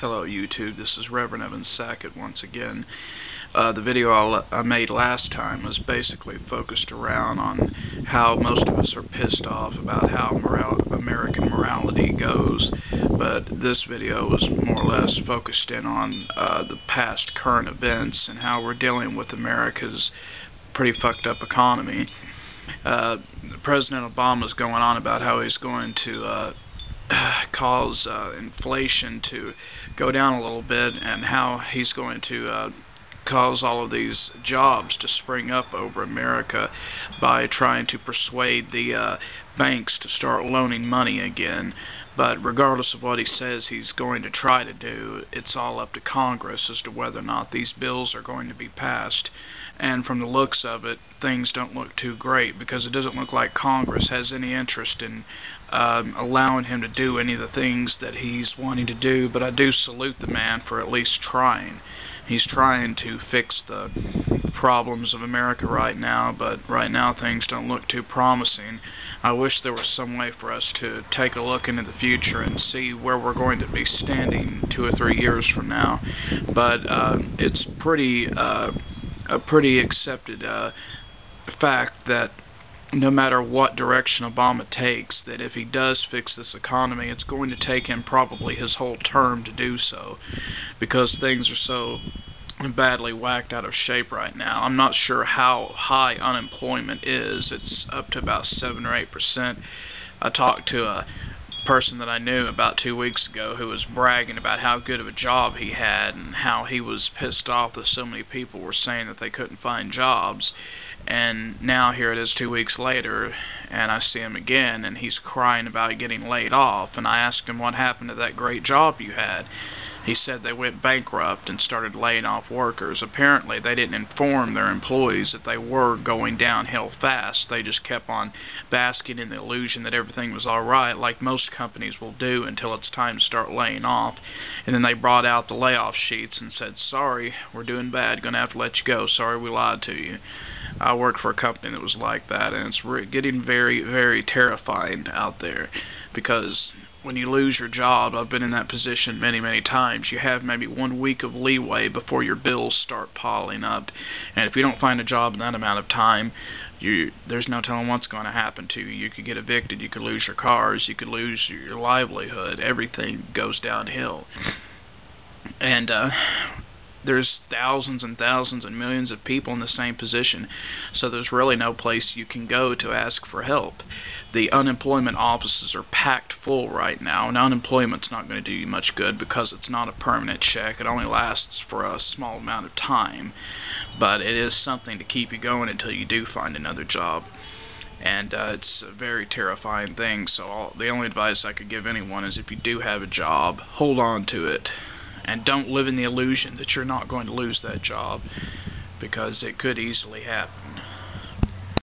Hello YouTube, this is Reverend Evan Sackett once again. The video I made last time was basically focused around on how most of us are pissed off about how American morality goes, but this video was more or less focused in on the past current events and how we're dealing with America's pretty fucked up economy. President Obama's going on about how he's going to cause inflation to go down a little bit, and how he's going to cause all of these jobs to spring up over America by trying to persuade the banks to start loaning money again. But regardless of what he says he's going to try to do, it's all up to Congress as to whether or not these bills are going to be passed. And from the looks of it, things don't look too great, because it doesn't look like Congress has any interest in allowing him to do any of the things that he's wanting to do. But I do salute the man for at least trying. He's trying to fix the problems of America right now, but right now things don't look too promising. I wish there was some way for us to take a look into the future and see where we're going to be standing 2 or 3 years from now. But it's a pretty accepted fact that no matter what direction Obama takes, that if he does fix this economy, it's going to take him probably his whole term to do so, because things are so badly whacked out of shape right now. I'm not sure how high unemployment is. It's up to about 7 or 8%. I talked to a person that I knew about 2 weeks ago who was bragging about how good of a job he had and how he was pissed off that so many people were saying that they couldn't find jobs. And now here it is 2 weeks later, and I see him again, and he's crying about getting laid off. And I asked him, what happened to that great job you had? He said they went bankrupt and started laying off workers. Apparently they didn't inform their employees that they were going downhill fast. They just kept on basking in the illusion that everything was alright, like most companies will do until it's time to start laying off. And then they brought out the layoff sheets and said, sorry, we're doing bad, gonna have to let you go, sorry we lied to you. I worked for a company that was like that, and it's getting very, very terrifying out there, because when you lose your job, I've been in that position many, many times, you have maybe 1 week of leeway before your bills start piling up. And if you don't find a job in that amount of time, there's no telling what's going to happen to you. You could get evicted, you could lose your cars, you could lose your livelihood, everything goes downhill. And there's thousands and thousands and millions of people in the same position, so there's really no place you can go to ask for help. The unemployment offices are packed full right now, and unemployment's not going to do you much good because it's not a permanent check. It only lasts for a small amount of time, but it is something to keep you going until you do find another job. And it's a very terrifying thing, so the only advice I could give anyone is, if you do have a job, hold on to it. And don't live in the illusion that you're not going to lose that job, because it could easily happen.